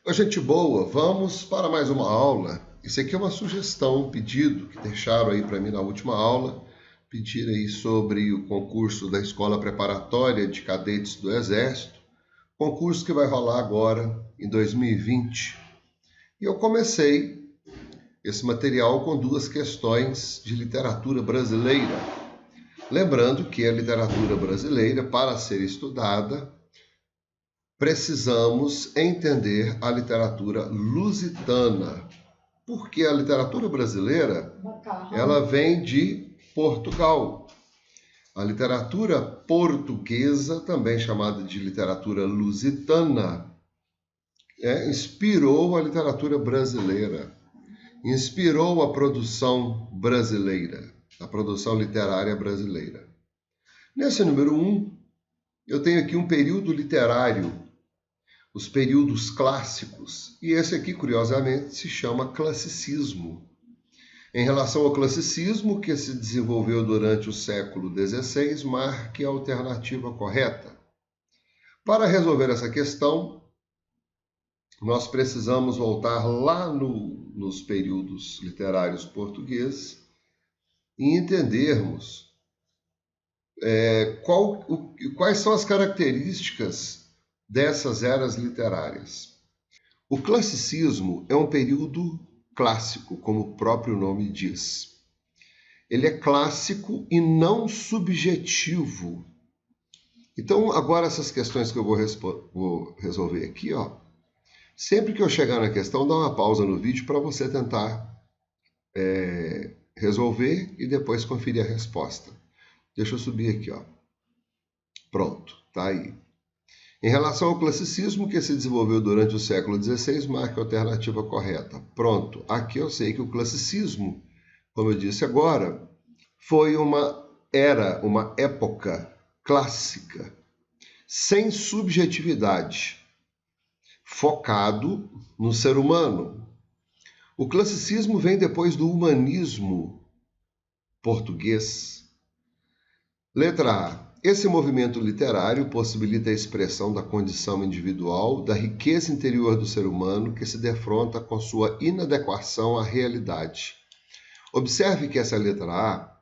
Oi, gente boa, vamos para mais uma aula. Isso aqui é uma sugestão, um pedido que deixaram aí para mim na última aula. Pediram aí sobre o concurso da Escola Preparatória de Cadetes do Exército, concurso que vai rolar agora em 2020. E eu comecei esse material com duas questões de literatura brasileira. Lembrando que a literatura brasileira, para ser estudada, precisamos entender a literatura lusitana, porque a literatura brasileira ela vem de Portugal. A literatura portuguesa, também chamada de literatura lusitana, inspirou a literatura brasileira, inspirou a produção brasileira, a produção literária brasileira. Nesse número 1, eu tenho aqui um período literário, os períodos clássicos, e esse aqui, curiosamente, se chama classicismo. Em relação ao classicismo, que se desenvolveu durante o século XVI, marque a alternativa correta. Para resolver essa questão, nós precisamos voltar lá nos períodos literários portugueses e entendermos quais são as características dessas eras literárias. O classicismo é um período clássico, como o próprio nome diz. Ele é clássico e não subjetivo. Então, agora essas questões que eu vou resolver aqui, sempre que eu chegar na questão, dá uma pausa no vídeo para você tentar resolver e depois conferir a resposta. Deixa eu subir aqui, Pronto, tá aí. Em relação ao classicismo que se desenvolveu durante o século XVI, marque a alternativa correta. Pronto, aqui eu sei que o classicismo, como eu disse agora, foi uma época clássica, sem subjetividade, focado no ser humano. O classicismo vem depois do humanismo português. Letra A. Esse movimento literário possibilita a expressão da condição individual, da riqueza interior do ser humano que se defronta com sua inadequação à realidade. Observe que essa letra A,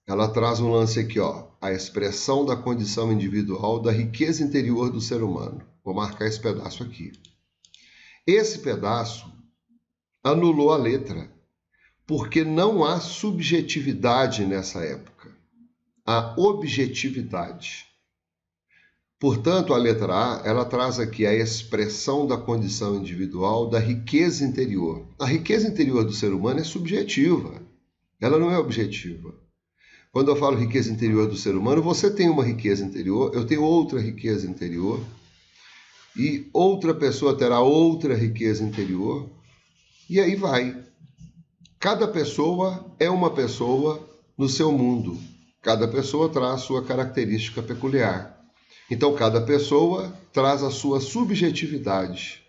ela traz um lance aqui, a expressão da condição individual, da riqueza interior do ser humano. Vou marcar esse pedaço aqui. Esse pedaço anulou a letra, porque não há subjetividade nessa época. A objetividade. Portanto, a letra A, ela traz aqui a expressão da condição individual, da riqueza interior. A riqueza interior do ser humano é subjetiva, ela não é objetiva. Quando eu falo riqueza interior do ser humano, você tem uma riqueza interior, eu tenho outra riqueza interior, e outra pessoa terá outra riqueza interior, e aí vai. Cada pessoa é uma pessoa no seu mundo. Cada pessoa traz sua característica peculiar. Então, cada pessoa traz a sua subjetividade.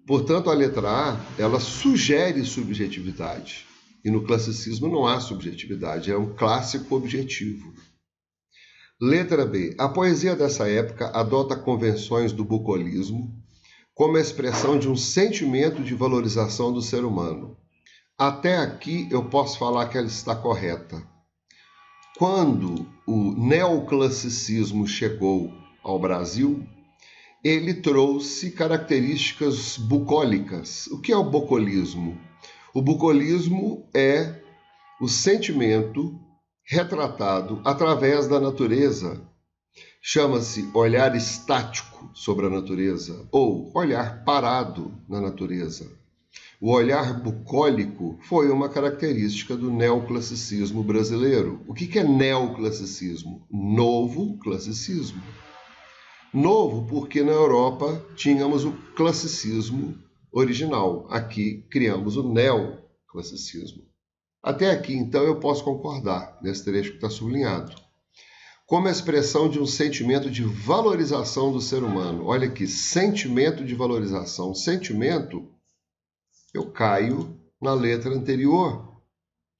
Portanto, a letra A, ela sugere subjetividade. E no classicismo não há subjetividade, é um clássico objetivo. Letra B. A poesia dessa época adota convenções do bucolismo como expressão de um sentimento de valorização do ser humano. Até aqui eu posso falar que ela está correta. Quando o neoclassicismo chegou ao Brasil, ele trouxe características bucólicas. O que é o bucolismo? O bucolismo é o sentimento retratado através da natureza. Chama-se olhar estático sobre a natureza ou olhar parado na natureza. O olhar bucólico foi uma característica do neoclassicismo brasileiro. O que é neoclassicismo? Novo classicismo. Novo porque na Europa tínhamos o classicismo original. Aqui criamos o neoclassicismo. Até aqui, então, eu posso concordar nesse trecho que está sublinhado. Como expressão de um sentimento de valorização do ser humano. Olha aqui, sentimento de valorização. Sentimento, eu caio na letra anterior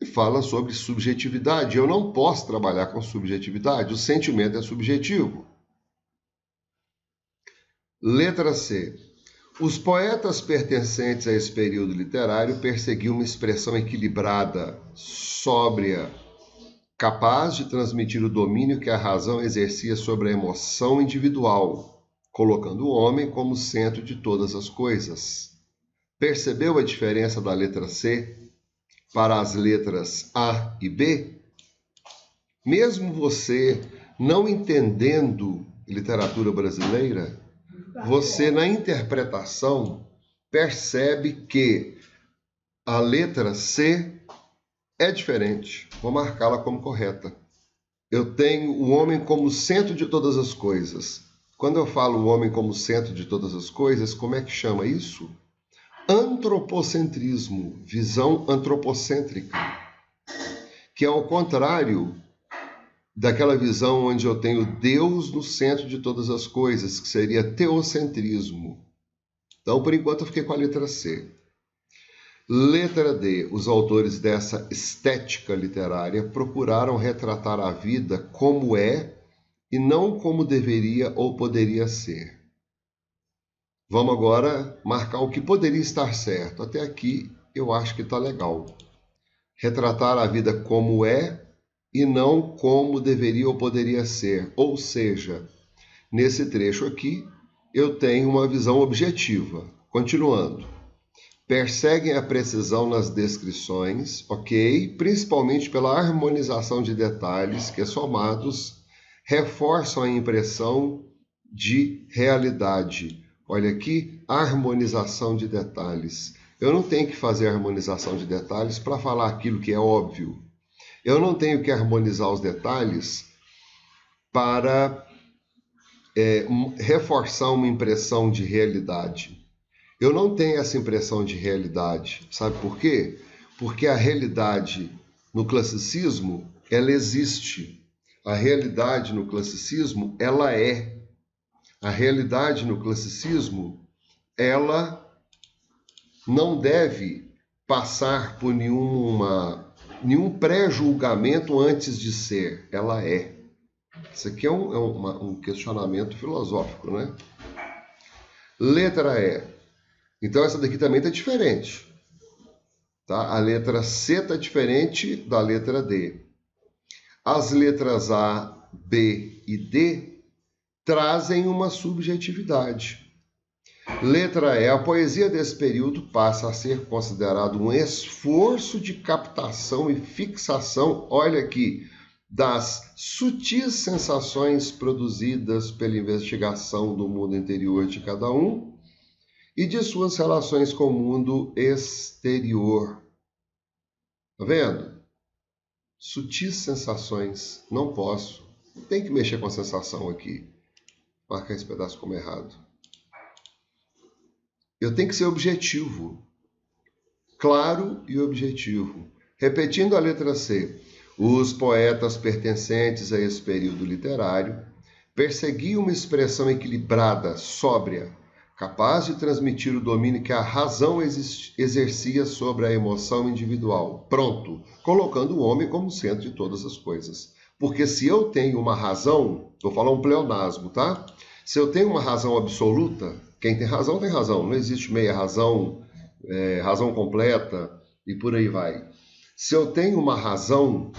e fala sobre subjetividade. Eu não posso trabalhar com subjetividade, o sentimento é subjetivo. Letra C. Os poetas pertencentes a esse período literário perseguiam uma expressão equilibrada, sóbria, capaz de transmitir o domínio que a razão exercia sobre a emoção individual, colocando o homem como centro de todas as coisas. Percebeu a diferença da letra C para as letras A e B? Mesmo você não entendendo literatura brasileira, você, na interpretação, percebe que a letra C é diferente. Vou marcá-la como correta. Eu tenho o homem como centro de todas as coisas. Quando eu falo o homem como centro de todas as coisas, como é que chama isso? Antropocentrismo, visão antropocêntrica, que é ao contrário daquela visão onde eu tenho Deus no centro de todas as coisas, que seria teocentrismo. Então, por enquanto, eu fiquei com a letra C. Letra D. Os autores dessa estética literária procuraram retratar a vida como é e não como deveria ou poderia ser. Vamos agora marcar o que poderia estar certo. Até aqui eu acho que está legal. Retratar a vida como é e não como deveria ou poderia ser. Ou seja, nesse trecho aqui eu tenho uma visão objetiva. Continuando. Perseguem a precisão nas descrições, ok? Principalmente pela harmonização de detalhes que, somados, reforçam a impressão de realidade. Olha aqui, harmonização de detalhes. Eu não tenho que fazer harmonização de detalhes para falar aquilo que é óbvio. Eu não tenho que harmonizar os detalhes para reforçar uma impressão de realidade. Eu não tenho essa impressão de realidade. Sabe por quê? Porque a realidade no classicismo, ela existe. A realidade no classicismo, ela é. A realidade no classicismo, ela não deve passar por nenhum pré-julgamento antes de ser. Ela é. Isso aqui é um questionamento filosófico, né? Letra E. Então, essa daqui também está diferente. Tá? A letra C está diferente da letra D. As letras A, B e D trazem uma subjetividade. Letra E. A poesia desse período passa a ser considerado um esforço de captação e fixação, olha aqui, das sutis sensações produzidas pela investigação do mundo interior de cada um e de suas relações com o mundo exterior. Tá vendo? Sutis sensações. Não posso. Tem que mexer com a sensação aqui. Marcar esse pedaço como errado. Eu tenho que ser objetivo. Claro e objetivo. Repetindo a letra C. Os poetas pertencentes a esse período literário perseguiam uma expressão equilibrada, sóbria, capaz de transmitir o domínio que a razão exercia sobre a emoção individual. Pronto, colocando o homem como centro de todas as coisas. Porque se eu tenho uma razão, vou falar um pleonasmo, tá? Se eu tenho uma razão absoluta, quem tem razão, não existe meia razão, razão completa e por aí vai. Se eu tenho uma razão,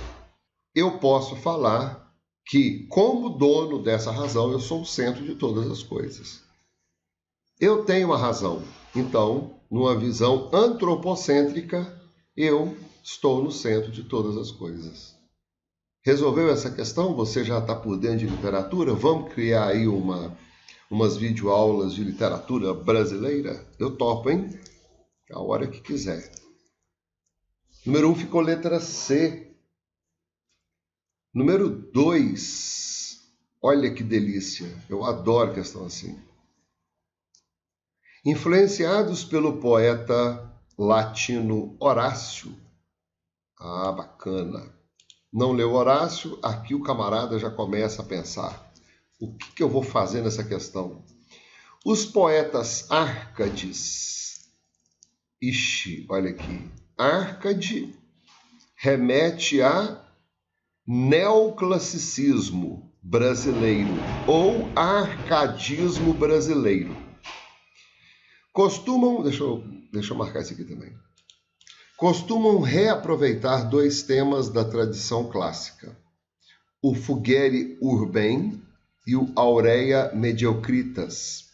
eu posso falar que, como dono dessa razão, eu sou o centro de todas as coisas. Eu tenho uma razão. Então, numa visão antropocêntrica, eu estou no centro de todas as coisas. Resolveu essa questão? Você já está por dentro de literatura? Vamos criar aí umas videoaulas de literatura brasileira? Eu topo, hein? A hora que quiser. Número 1 ficou letra C. Número 2. Olha que delícia. Eu adoro questão assim. Influenciados pelo poeta latino Horácio. Ah, bacana. Não leu Horácio? Aqui o camarada já começa a pensar. O que eu vou fazer nessa questão? Os poetas Árcades. Ixi, olha aqui. Árcade remete a neoclassicismo brasileiro ou arcadismo brasileiro. Costumam, deixa eu marcar isso aqui também. Costumam reaproveitar dois temas da tradição clássica: o Fugere Urbem e o Aurea Mediocritas.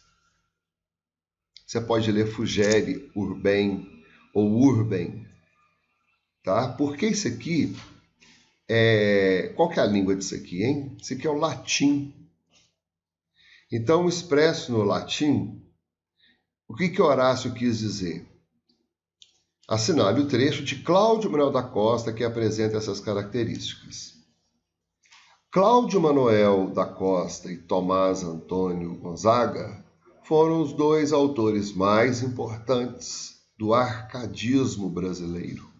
Você pode ler Fugere Urbem ou Urbem, tá? Porque isso aqui qual que é a língua disso aqui, hein? Isso aqui é o latim. Então, expresso no latim, o que Horácio quis dizer? Assinale o trecho de Cláudio Manuel da Costa que apresenta essas características. Cláudio Manuel da Costa e Tomás Antônio Gonzaga foram os dois autores mais importantes do arcadismo brasileiro.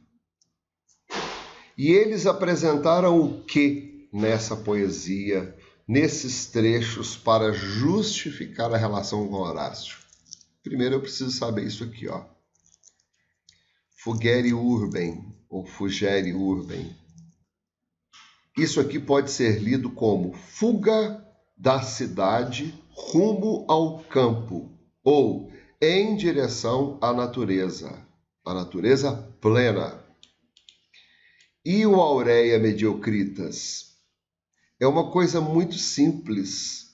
E eles apresentaram o que nessa poesia, nesses trechos, para justificar a relação com Horácio? Primeiro eu preciso saber isso aqui, ó. Fugere Urbem, ou Fugere Urbem. Isso aqui pode ser lido como fuga da cidade rumo ao campo, ou em direção à natureza plena. E o Aurea Mediocritas? É uma coisa muito simples.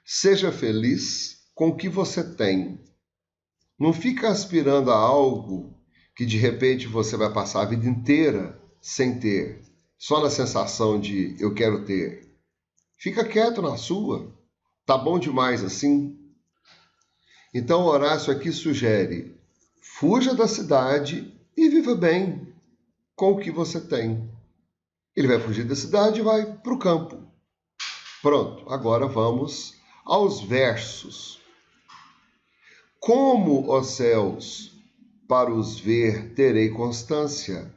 Seja feliz com o que você tem. Não fica aspirando a algo que de repente você vai passar a vida inteira sem ter, só na sensação de eu quero ter. Fica quieto na sua. Tá bom demais assim? Então Horácio aqui sugere: fuja da cidade e viva bem com o que você tem. Ele vai fugir da cidade e vai para o campo. Pronto, agora vamos aos versos. Como, ó céus, para os ver terei constância,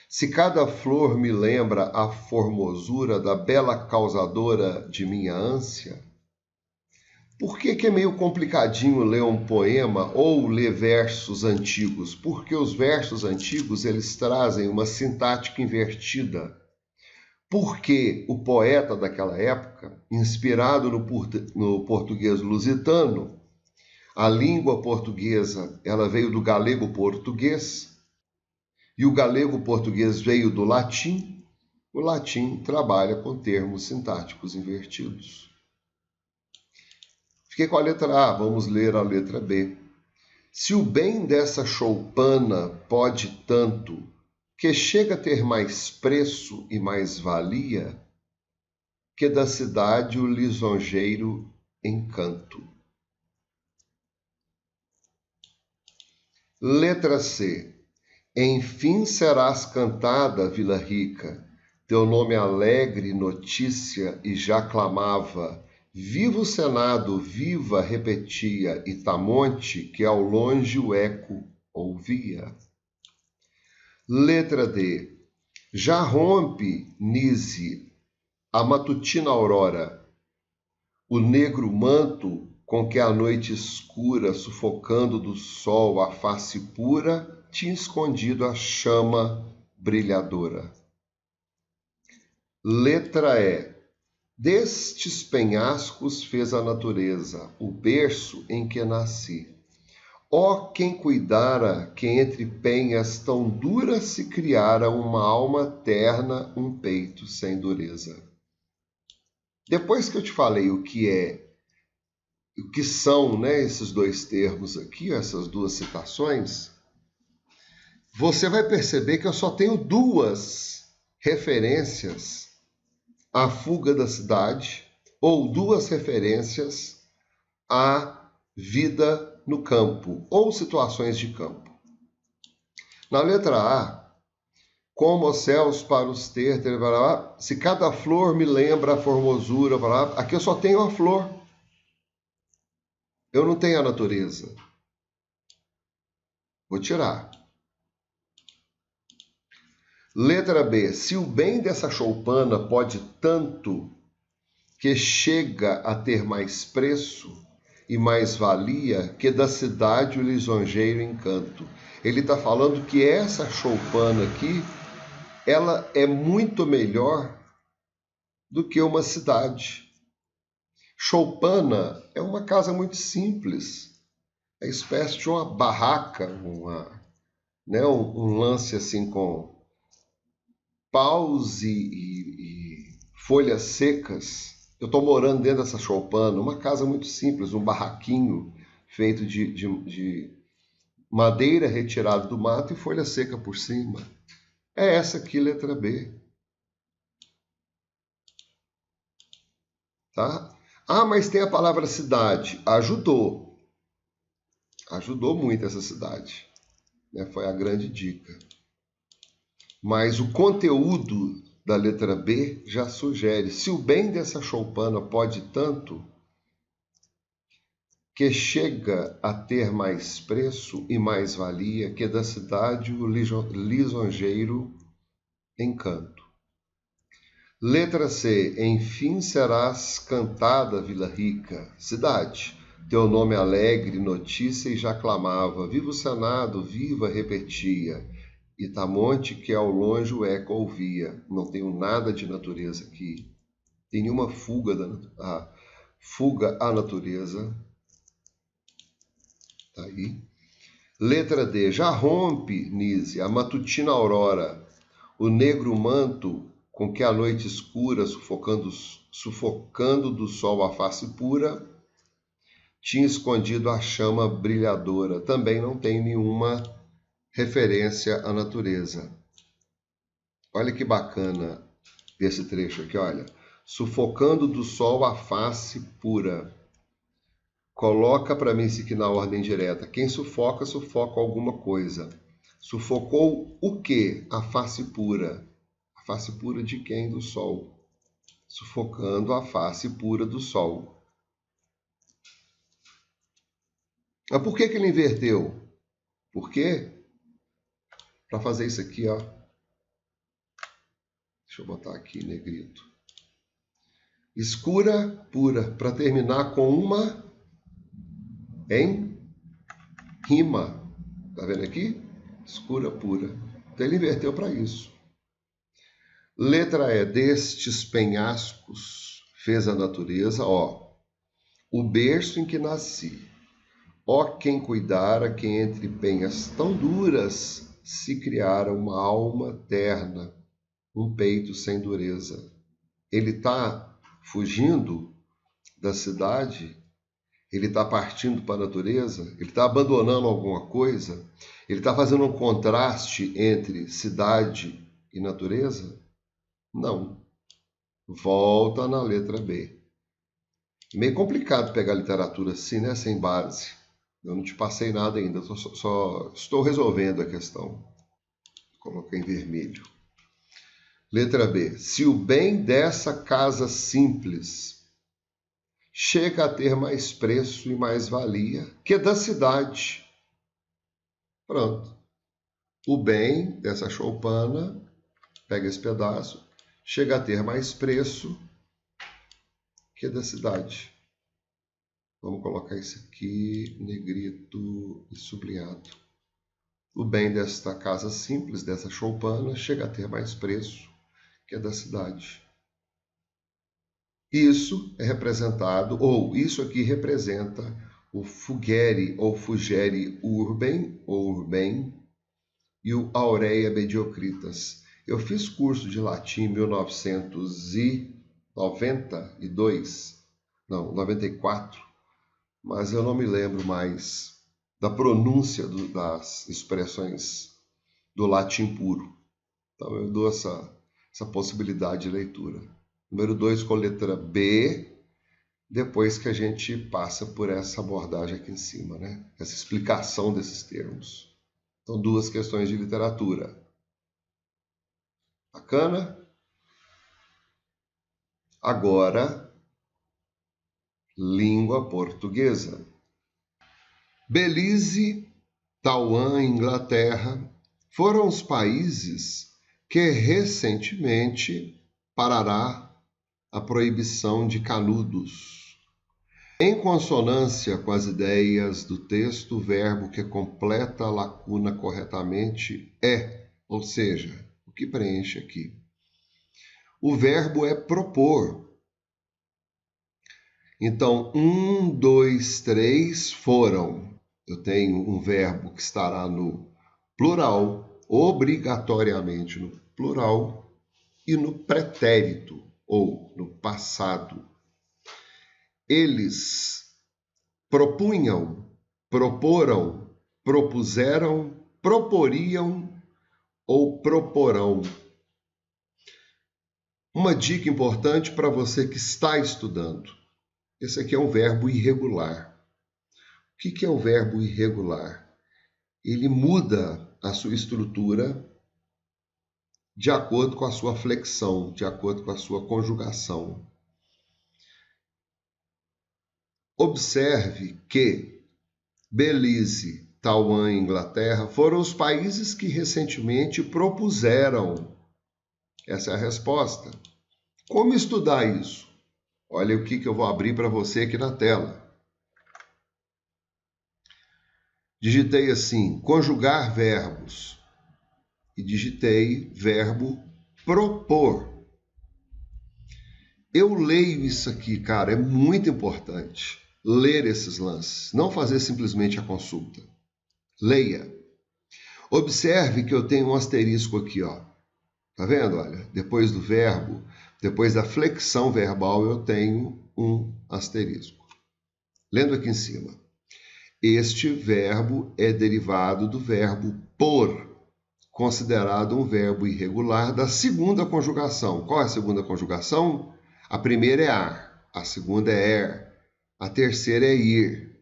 se cada flor me lembra a formosura da bela causadora de minha ânsia? Por que é meio complicadinho ler um poema ou ler versos antigos? Porque os versos antigos eles trazem uma sintática invertida. Porque o poeta daquela época, inspirado no português lusitano, a língua portuguesa ela veio do galego-português, e o galego-português veio do latim. O latim trabalha com termos sintáticos invertidos. Fiquei com a letra A, vamos ler a letra B. Se o bem dessa choupana pode tanto, que chega a ter mais preço e mais valia, que da cidade o lisonjeiro encanto. Letra C. Enfim serás cantada, Vila Rica, teu nome alegre notícia e já clamava, viva o Senado, viva repetia Itamonte, que ao longe o eco ouvia. Letra D. Já rompe, Nise, a matutina aurora, o negro manto com que a noite escura, sufocando do sol a face pura, tinha escondido a chama brilhadora. Letra E. Destes penhascos fez a natureza, o berço em que nasci. Ó quem cuidara que entre penhas tão duras se criara uma alma terna, um peito sem dureza. Depois que eu te falei o que são, né, esses dois termos aqui, essas duas citações, você vai perceber que eu só tenho duas referências à fuga da cidade ou duas referências à vida no campo ou situações de campo. Na letra A, como os céus para os ter, se cada flor me lembra a formosura, aqui eu só tenho a flor. Eu não tenho a natureza. Vou tirar. Letra B. Se o bem dessa choupana pode tanto que chega a ter mais preço e mais valia que da cidade o lisonjeiro encanto. Ele está falando que essa choupana aqui, ela é muito melhor do que uma cidade. Choupana é uma casa muito simples. É espécie de uma barraca, né, um lance assim com paus e folhas secas. Eu estou morando dentro dessa choupana, uma casa muito simples, um barraquinho feito de madeira retirada do mato e folha seca por cima. É essa aqui, letra B. Tá? Ah, mas tem a palavra cidade. Ajudou. Ajudou muito essa cidade. Né? Foi a grande dica. Mas o conteúdo da letra B já sugere. Se o bem dessa choupana pode tanto, que chega a ter mais preço e mais valia que da cidade o lisonjeiro encanto. Letra C. Enfim serás cantada, Vila Rica, cidade. Teu nome alegre, notícia e já clamava. Viva o Senado, viva, repetia. Itamonte que ao longe o eco ouvia. Não tenho nada de natureza aqui. Tem nenhuma fuga à natureza. Tá aí. Letra D. Já rompe, Nise, a matutina aurora. O negro manto com que a noite escura, sufocando do sol a face pura, tinha escondido a chama brilhadora. Também não tem nenhuma referência à natureza. Olha que bacana esse trecho aqui, olha. Sufocando do sol a face pura. Coloca para mim isso aqui na ordem direta. Quem sufoca, sufoca alguma coisa. Sufocou o quê? A face pura. A face pura de quem? Do sol. Sufocando a face pura do sol. Mas por que ele inverteu? Por quê? Para fazer isso aqui, ó. Deixa eu botar aqui, negrito. Escura, pura. Para terminar com uma em rima. Tá vendo aqui? Escura, pura. Então ele inverteu para isso. Letra E. Destes penhascos fez a natureza, ó, o berço em que nasci. Ó quem cuidara que entre penhas tão duras se criara uma alma terna, um peito sem dureza. Ele está fugindo da cidade, ele está partindo para a natureza, ele está abandonando alguma coisa, ele está fazendo um contraste entre cidade e natureza? Não. Volta na letra B. Meio complicado pegar literatura assim, né? Sem base. Eu não te passei nada ainda, só estou resolvendo a questão. Coloquei em vermelho. Letra B. Se o bem dessa casa simples chega a ter mais preço e mais valia que da cidade. Pronto. O bem dessa choupana, pega esse pedaço, chega a ter mais preço que da cidade. Vamos colocar isso aqui, negrito e sublinhado. O bem desta casa simples, dessa choupana, chega a ter mais preço que a da cidade. Isso é representado, ou isso aqui representa o fugere ou fugere urbem, ou urbem, e o aurea mediocritas. Eu fiz curso de latim em 94, mas eu não me lembro mais da pronúncia das expressões do latim puro. Então eu dou essa possibilidade de leitura. Número 2 com a letra B, depois que a gente passa por essa abordagem aqui em cima, né? Essa explicação desses termos. Então, 2 questões de literatura. Bacana? Agora, língua portuguesa. Belize, Taiwan, Inglaterra foram os países que recentemente parará a proibição de canudos. Em consonância com as ideias do texto, o verbo que completa a lacuna corretamente é, ou seja, o que preenche aqui. O verbo é propor. Então, 1, 2, 3 foram. eu tenho um verbo que estará no plural, obrigatoriamente no plural, e no pretérito, ou no passado. Eles propunham, proporam, propuseram, proporiam ou proporão. Uma dica importante para você que está estudando. Esse aqui é um verbo irregular. O que é um verbo irregular? Ele muda a sua estrutura de acordo com a sua flexão, de acordo com a sua conjugação. Observe que Belize, Taiwan e Inglaterra foram os países que recentemente propuseram. Essa é a resposta. Como estudar isso? Olha o que eu vou abrir para você aqui na tela. Digitei assim, conjugar verbos. E digitei verbo propor. Eu leio isso aqui, cara, é muito importante. Ler esses lances, não fazer simplesmente a consulta. Leia. Observe que eu tenho um asterisco aqui, ó. Tá vendo? Olha, depois do verbo, depois da flexão verbal, eu tenho um asterisco. Lendo aqui em cima. Este verbo é derivado do verbo por, considerado um verbo irregular da segunda conjugação. Qual é a segunda conjugação? A primeira é ar, a segunda é er, a terceira é ir.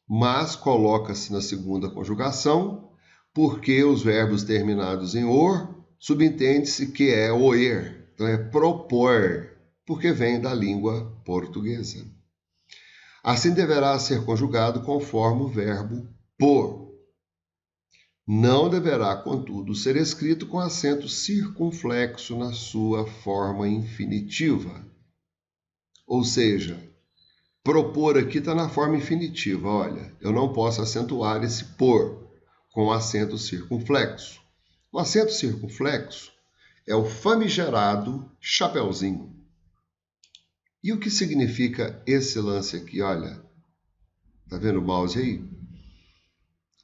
Mas coloca-se na segunda conjugação porque os verbos terminados em or subentende-se que é oer, então é propor, porque vem da língua portuguesa. Assim deverá ser conjugado conforme o verbo por. Não deverá, contudo, ser escrito com acento circunflexo na sua forma infinitiva. Ou seja, propor aqui está na forma infinitiva. Olha, eu não posso acentuar esse por com acento circunflexo. O acento circunflexo é o famigerado chapeuzinho. E o que significa esse lance aqui? Olha, tá vendo o mouse aí?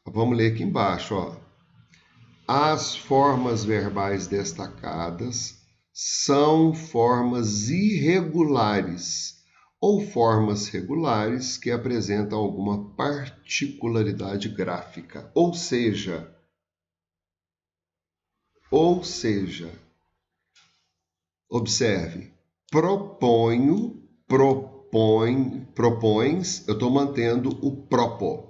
Vamos ler aqui embaixo, ó. As formas verbais destacadas são formas irregulares ou formas regulares que apresentam alguma particularidade gráfica. Ou seja, observe, proponho, propões, eu estou mantendo o propo.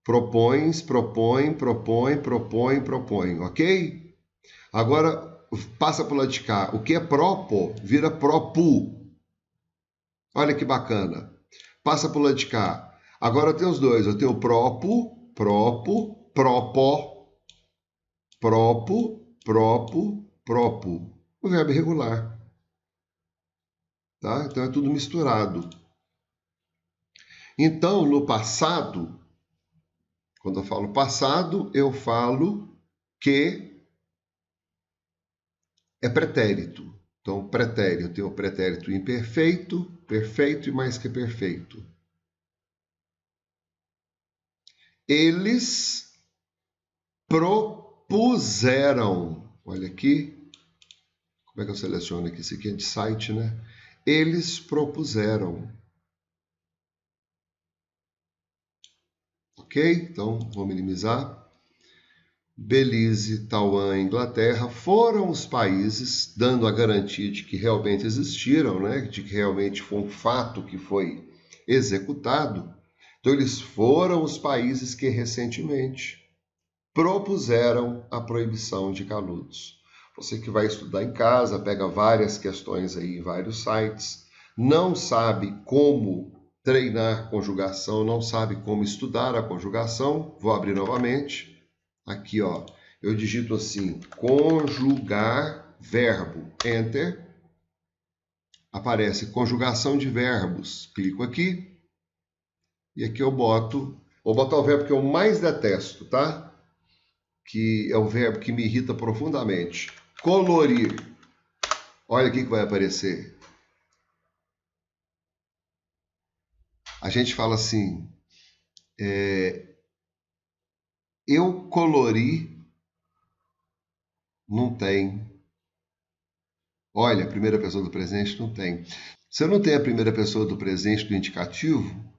Propões, propõe, ok? Agora, passa para o lado de cá. O que é propo vira propu. Olha que bacana. Passa para o lado de cá. Agora eu tenho os dois. Eu tenho o propo, propo, propo. O verbo irregular. Tá? Então é tudo misturado. Então, no passado, quando eu falo passado, eu falo que é pretérito. Então, pretérito, tem o pretérito imperfeito, perfeito e mais que perfeito. Eles propuseram. Olha aqui. Como é que eu seleciono aqui? Isso aqui é de site, né? Eles propuseram. Ok? Então, vou minimizar. Belize, Taiwan e Inglaterra foram os países, dando a garantia de que realmente existiram, né? De que realmente foi um fato que foi executado. Então, eles foram os países que recentemente propuseram a proibição de canudos. Você que vai estudar em casa, pega várias questões aí em vários sites, não sabe como treinar conjugação, não sabe como estudar a conjugação, vou abrir novamente. Aqui, ó, eu digito assim, conjugar verbo, enter, aparece conjugação de verbos, clico aqui, e aqui vou botar o verbo que eu mais detesto, tá? Que é o verbo que me irrita profundamente, colorir. Olha o que vai aparecer. A gente fala assim, Eu colori, não tem. Olha, a primeira pessoa do presente não tem. Se eu não tenho a primeira pessoa do presente do indicativo,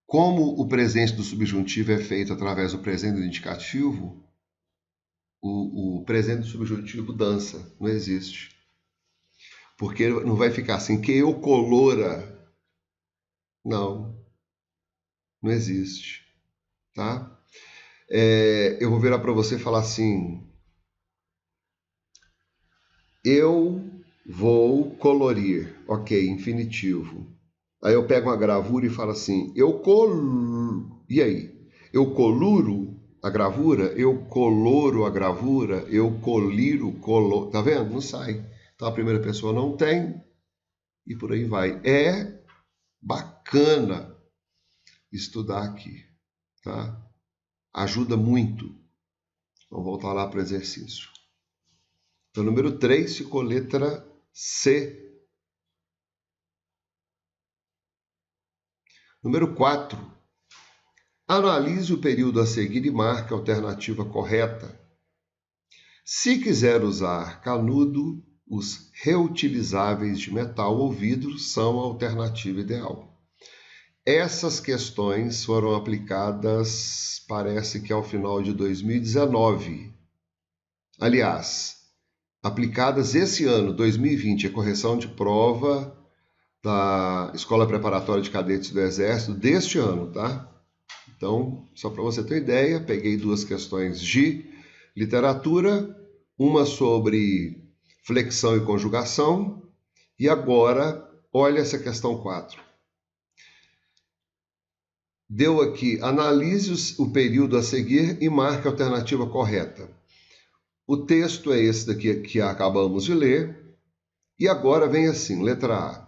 como o presente do subjuntivo é feito através do presente do indicativo, o presente do subjuntivo dança, não existe. Porque não vai ficar assim, que eu colora. Não, não existe, tá? Eu vou virar para você e falar assim, eu vou colorir, ok, infinitivo. Aí eu pego uma gravura e falo assim, e aí? Eu coluro a gravura? Eu coloro a gravura? Eu coliro, tá vendo? Não sai. Então a primeira pessoa não tem e por aí vai. É bacana estudar aqui, tá? Ajuda muito. Vamos voltar lá para o exercício. Então, número 3 ficou letra C. Número 4. Analise o período a seguir e marque a alternativa correta. Se quiser usar canudo, os reutilizáveis de metal ou vidro são a alternativa ideal. Essas questões foram aplicadas, parece que ao final de 2019. Aliás, aplicadas esse ano, 2020, a correção de prova da Escola Preparatória de Cadetes do Exército deste ano, tá? Então, só para você ter ideia, peguei 2 questões de literatura, uma sobre flexão e conjugação, e agora, olha essa questão 4. Deu aqui, analise o período a seguir e marque a alternativa correta. O texto é esse daqui que acabamos de ler, e agora vem assim, letra A.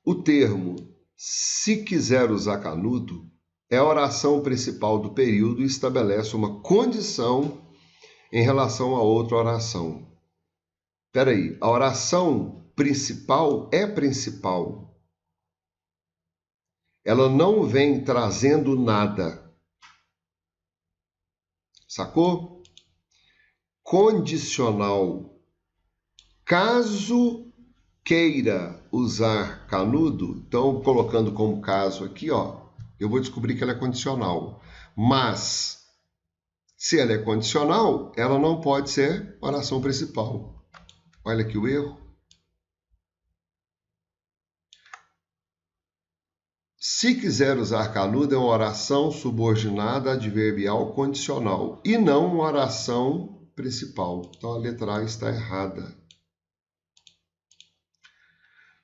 O termo, se quiser usar canudo, é a oração principal do período e estabelece uma condição em relação a outra oração. Espera aí, a oração principal é principal. Ela não vem trazendo nada. Sacou? Condicional. Caso queira usar canudo, então colocando como caso aqui, ó, eu vou descobrir que ela é condicional. Mas, se ela é condicional, ela não pode ser oração principal. Olha aqui o erro. Se quiser usar canudo, é uma oração subordinada adverbial condicional e não uma oração principal. Então a letra A está errada.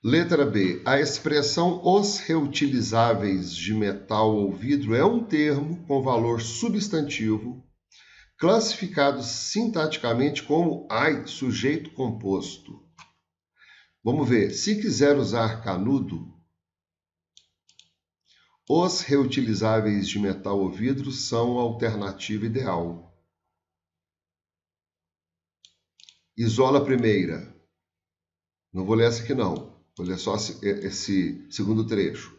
Letra B. A expressão os reutilizáveis de metal ou vidro é um termo com valor substantivo classificado sintaticamente como sujeito composto. Vamos ver. Se quiser usar canudo, os reutilizáveis de metal ou vidro são a alternativa ideal. Isola a primeira. Não vou ler essa aqui não. Vou ler só esse segundo trecho.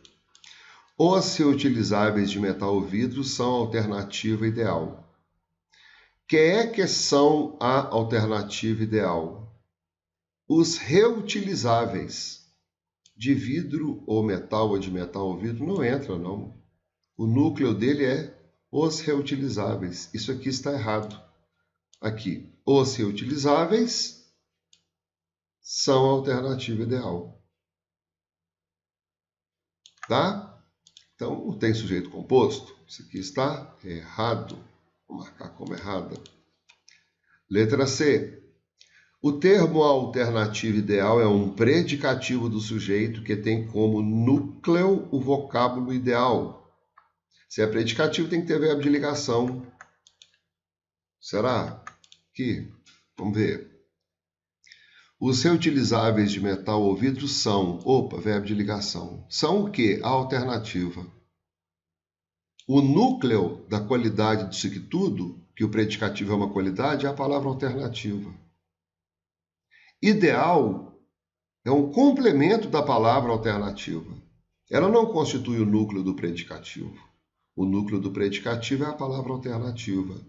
Os reutilizáveis de metal ou vidro são a alternativa ideal. Que são a alternativa ideal? Os reutilizáveis de vidro ou de metal ou vidro não entra, não. O núcleo dele é os reutilizáveis. Isso aqui está errado. Aqui, os reutilizáveis são a alternativa ideal. Tá? Então, não tem sujeito composto. Isso aqui está errado. Vou marcar como errada. Letra C. O termo alternativa ideal é um predicativo do sujeito que tem como núcleo o vocábulo ideal. Se é predicativo, tem que ter verbo de ligação. Será? Aqui. Vamos ver. Os reutilizáveis de metal ou vidro são, verbo de ligação. São o quê? A alternativa. O núcleo da qualidade disso aqui tudo, que o predicativo é uma qualidade, é a palavra alternativa. Ideal é um complemento da palavra alternativa. Ela não constitui o núcleo do predicativo. O núcleo do predicativo é a palavra alternativa.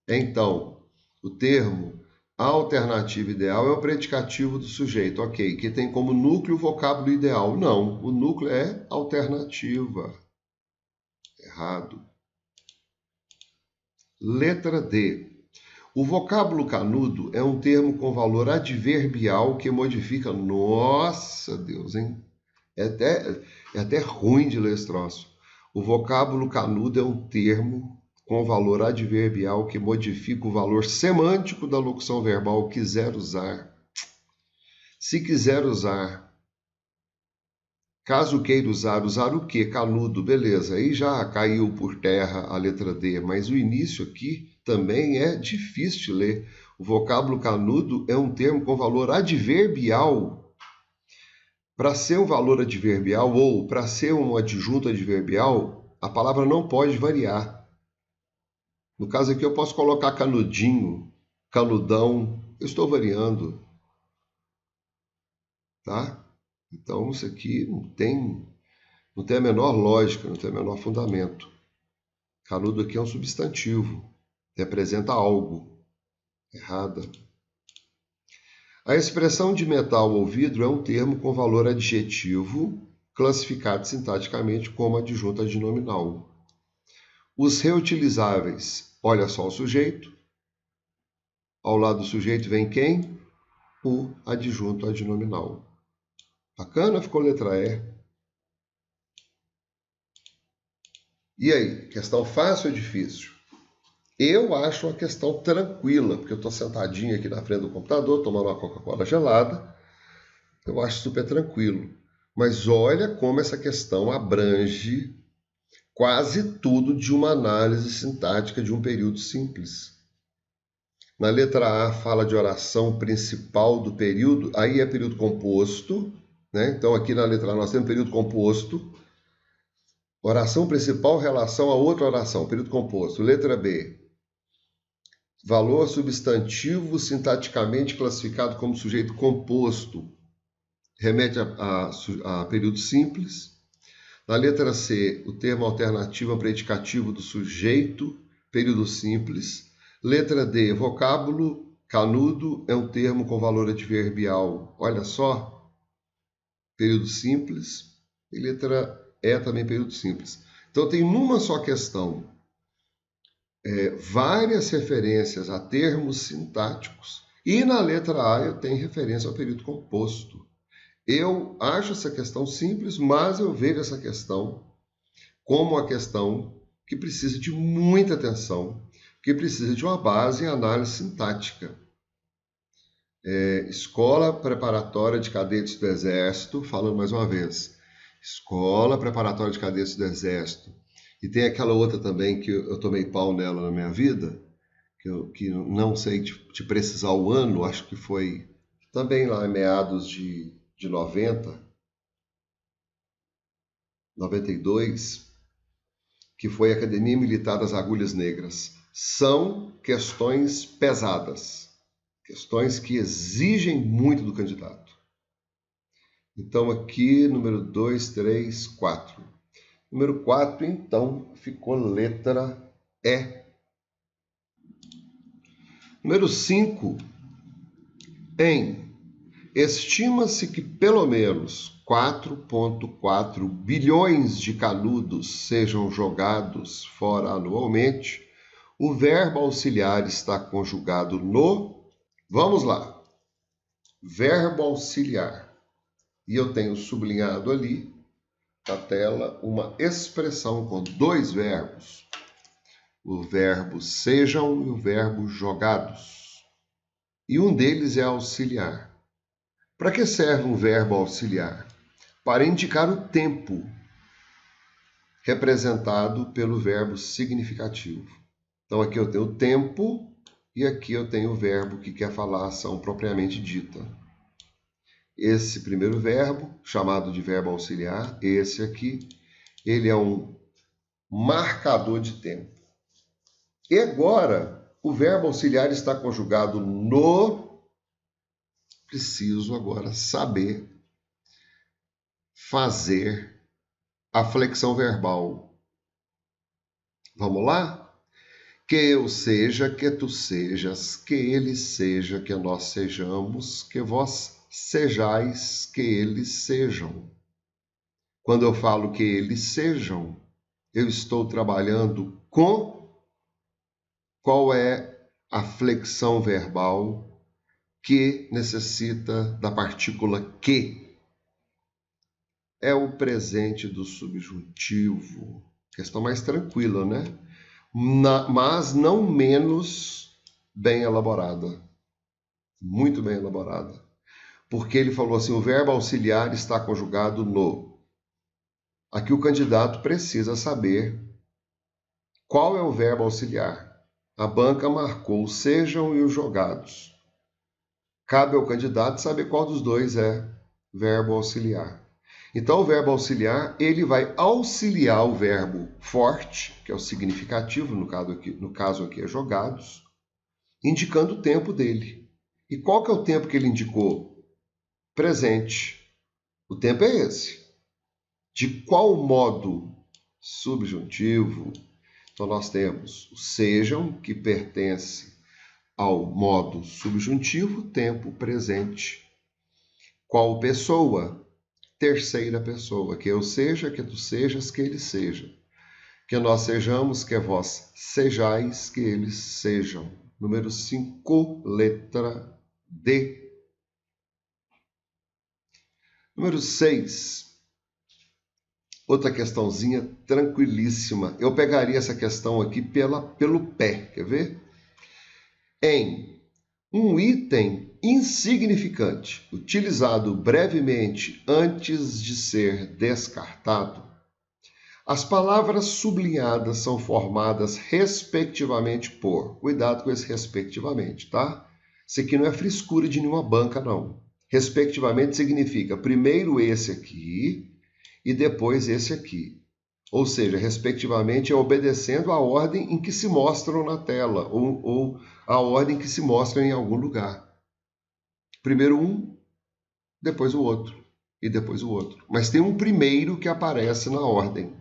Então, o termo alternativa ideal é o predicativo do sujeito, ok, que tem como núcleo o vocábulo ideal. Não, o núcleo é alternativa. Errado. Letra D. O vocábulo canudo é um termo com valor adverbial que modifica... Nossa, Deus, hein? É até ruim de ler esse troço. O vocábulo canudo é um termo com valor adverbial que modifica o valor semântico da locução verbal quiser usar. Se quiser usar, caso queira usar o quê? Canudo, beleza. Aí já caiu por terra a letra D, mas o início aqui também é difícil de ler. O vocábulo canudo é um termo com valor adverbial. Para ser um valor adverbial ou para ser um adjunto adverbial, a palavra não pode variar. No caso aqui eu posso colocar canudinho, canudão, eu estou variando, tá? Então isso aqui não tem a menor lógica, não tem o menor fundamento. Canudo aqui é um substantivo, representa algo. Errada. A expressão de metal ou vidro é um termo com valor adjetivo, classificado sintaticamente como adjunto adnominal. Os reutilizáveis, olha só o sujeito. Ao lado do sujeito vem quem? O adjunto adnominal. Bacana? Ficou letra E. E aí, questão fácil ou difícil? Eu acho uma questão tranquila, porque eu estou sentadinho aqui na frente do computador, tomando uma Coca-Cola gelada. Eu acho super tranquilo. Mas olha como essa questão abrange quase tudo de uma análise sintática de um período simples. Na letra A fala de oração principal do período, aí é período composto, né? Então aqui na letra A nós temos período composto, oração principal, relação a outra oração, período composto. Letra B, valor substantivo sintaticamente classificado como sujeito composto, remete a período simples. Na letra C, o termo alternativo é um predicativo do sujeito, período simples. Letra D, vocábulo canudo é um termo com valor adverbial. Olha só, período simples. E letra E também período simples. Então tem numa só questão várias referências a termos sintáticos. E na letra A eu tenho referência ao período composto. Eu acho essa questão simples, mas eu vejo essa questão como uma questão que precisa de muita atenção, que precisa de uma base em análise sintática. Escola Preparatória de Cadetes do Exército, falando mais uma vez, Escola Preparatória de Cadetes do Exército. E tem aquela outra também que eu tomei pau nela na minha vida, que não sei te precisar o ano, acho que foi também lá em meados de 90, 92, que foi a Academia Militar das Agulhas Negras. São questões pesadas, questões que exigem muito do candidato. Então aqui, número 2, 3, 4. Número 4, então, ficou letra E. Número 5, estima-se que pelo menos 4,4 bilhões de canudos sejam jogados fora anualmente. O verbo auxiliar está conjugado no... Vamos lá. Verbo auxiliar. E eu tenho sublinhado ali na tela uma expressão com dois verbos. O verbo sejam e o verbo jogados. E um deles é auxiliar. Para que serve um verbo auxiliar? Para indicar o tempo, representado pelo verbo significativo. Então aqui eu tenho o tempo e aqui eu tenho o verbo que quer falar a ação propriamente dita. Esse primeiro verbo, chamado de verbo auxiliar, esse aqui, ele é um marcador de tempo. E agora, o verbo auxiliar está conjugado no... Preciso agora saber fazer a flexão verbal. Vamos lá? Que eu seja, que tu sejas, que ele seja, que nós sejamos, que vós sejais, que eles sejam. Quando eu falo que eles sejam, eu estou trabalhando com qual é a flexão verbal que necessita da partícula que. É o presente do subjuntivo. Questão mais tranquila, né? Mas não menos bem elaborada. Muito bem elaborada. Porque ele falou assim, o verbo auxiliar está conjugado no. Aqui o candidato precisa saber qual é o verbo auxiliar. A banca marcou os sejam e os jogados. Cabe ao candidato saber qual dos dois é verbo auxiliar. Então, o verbo auxiliar, ele vai auxiliar o verbo forte, que é o significativo, no caso aqui é jogados, indicando o tempo dele. E qual que é o tempo que ele indicou? Presente. O tempo é esse. De qual modo? Subjuntivo. Então, nós temos o sejam, que pertence ao modo subjuntivo, tempo presente. Qual pessoa? Terceira pessoa. Que eu seja, que tu sejas, que ele seja. Que nós sejamos, que vós sejais, que eles sejam. Número 5, letra D. Número 6. Outra questãozinha tranquilíssima. Eu pegaria essa questão aqui pelo pé, quer ver? Em um item insignificante, utilizado brevemente antes de ser descartado, as palavras sublinhadas são formadas respectivamente por... Cuidado com esse respectivamente, tá? Isso aqui não é frescura de nenhuma banca, não. Respectivamente significa primeiro esse aqui e depois esse aqui. Ou seja, respectivamente é obedecendo a ordem em que se mostram na tela ou a ordem que se mostra em algum lugar. Primeiro um, depois o outro e depois o outro. Mas tem um primeiro que aparece na ordem.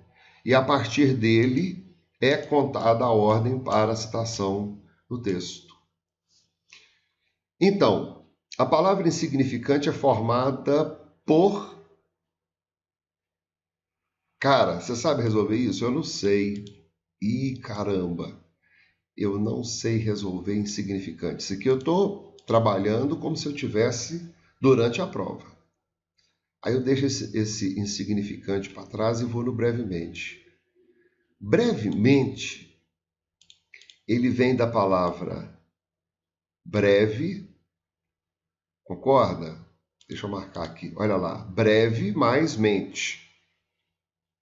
E a partir dele é contada a ordem para a citação no texto. Então, a palavra insignificante é formada por... Cara, você sabe resolver isso? Eu não sei. Ih, caramba. Eu não sei resolver insignificante. Isso aqui eu estou trabalhando como se eu tivesse durante a prova. Aí eu deixo esse insignificante para trás e vou no brevemente. Brevemente, ele vem da palavra breve, concorda? Deixa eu marcar aqui, olha lá, breve mais mente.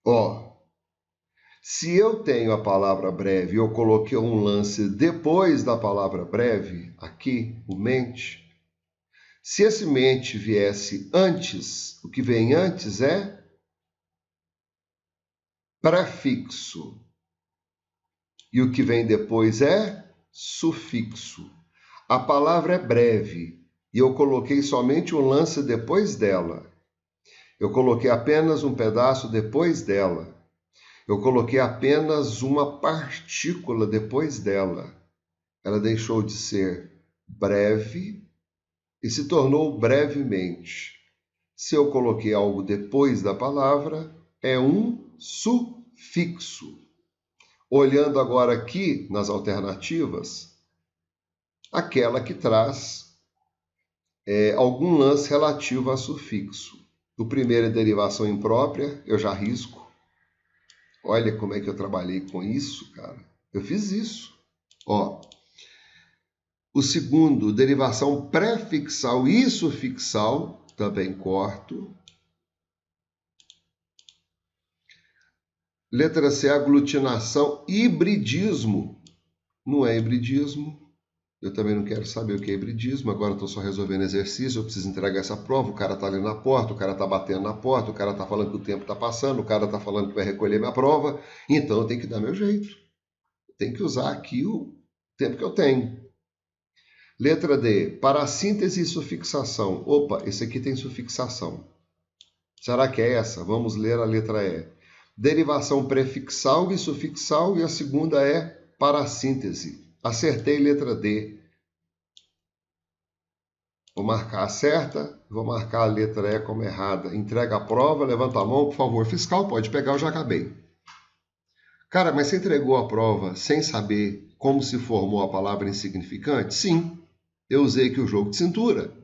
Ó, se eu tenho a palavra breve e eu coloquei um lance depois da palavra breve, aqui, o mente, se esse mente viesse antes, o que vem antes é prefixo. E o que vem depois é sufixo. A palavra é breve e eu coloquei somente um lance depois dela. Eu coloquei apenas um pedaço depois dela. Eu coloquei apenas uma partícula depois dela. Ela deixou de ser breve e se tornou brevemente. Se eu coloquei algo depois da palavra, é um sufixo. Olhando agora aqui nas alternativas, aquela que traz algum lance relativo a sufixo. O primeiro é derivação imprópria, eu já risco. Olha como é que eu trabalhei com isso, cara. Eu fiz isso. Ó. O segundo, derivação prefixal e sufixal, também corto. Letra C, aglutinação, hibridismo. Não é hibridismo. Eu também não quero saber o que é hibridismo. Agora estou só resolvendo exercício. Eu preciso entregar essa prova. O cara está ali na porta, o cara está batendo na porta, o cara está falando que o tempo está passando, o cara está falando que vai recolher minha prova. Então eu tenho que dar meu jeito. Eu tenho que usar aqui o tempo que eu tenho. Letra D, para síntese e sufixação. Opa, esse aqui tem sufixação. Será que é essa? Vamos ler a letra E. derivação prefixal e sufixal, e a segunda é parassíntese. Acertei letra D. Vou marcar a certa, vou marcar a letra E como errada. Entrega a prova, levanta a mão, por favor. Fiscal, pode pegar, eu já acabei. Cara, mas você entregou a prova sem saber como se formou a palavra insignificante? Sim, eu usei aqui o jogo de cintura.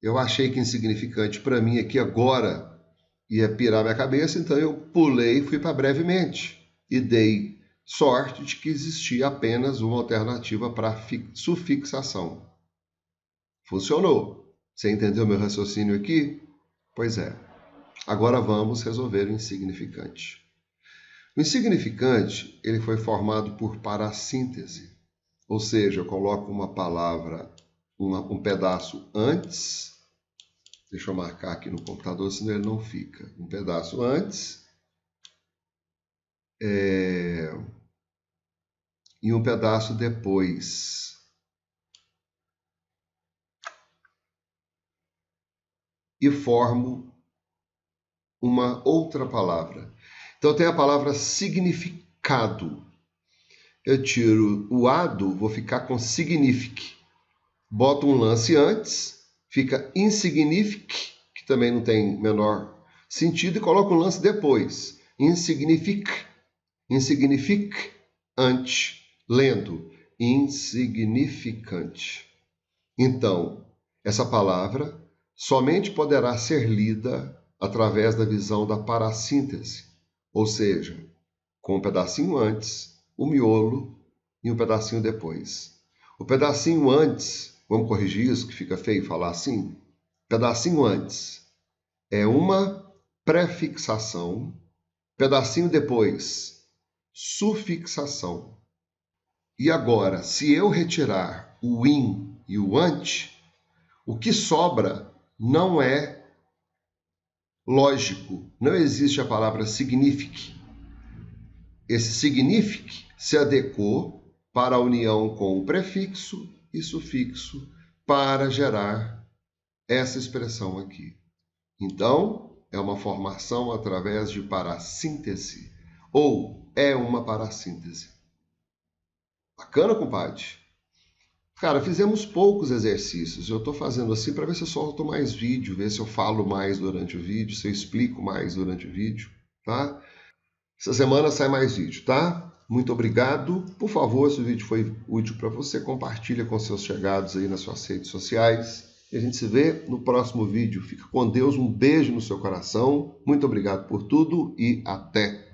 Eu achei que insignificante para mim aqui agora ia pirar minha cabeça, então eu pulei e fui para brevemente. E dei sorte de que existia apenas uma alternativa para sufixação. Funcionou. Você entendeu meu raciocínio aqui? Pois é. Agora vamos resolver o insignificante. O insignificante, ele foi formado por parassíntese. Ou seja, eu coloco uma palavra, um pedaço antes. Deixa eu marcar aqui no computador, senão ele não fica. Um pedaço antes. E um pedaço depois. E formo uma outra palavra. Então tem a palavra significado. Eu tiro o ado, vou ficar com signific. Boto um lance antes, fica insignific, que também não tem menor sentido, e coloco um lance depois. Insignificante. Lendo. Insignificante. Então, essa palavra somente poderá ser lida através da visão da parassíntese, ou seja, com um pedacinho antes, o miolo e um pedacinho depois. O pedacinho antes, vamos corrigir isso que fica feio falar assim? Pedacinho antes é uma prefixação, pedacinho depois, sufixação. E agora, se eu retirar o in e o ante, o que sobra não é lógico. Não existe a palavra signifique. Esse signifique se adequou para a união com o prefixo e sufixo para gerar essa expressão aqui. Então, é uma formação através de parassíntese, ou é uma parassíntese. Bacana, compadre? Cara, fizemos poucos exercícios. Eu estou fazendo assim para ver se eu solto mais vídeo, ver se eu falo mais durante o vídeo, se eu explico mais durante o vídeo, tá? Essa semana sai mais vídeo, tá? Muito obrigado. Por favor, se o vídeo foi útil para você, compartilha com seus chegados aí nas suas redes sociais. E a gente se vê no próximo vídeo. Fica com Deus, um beijo no seu coração. Muito obrigado por tudo e até!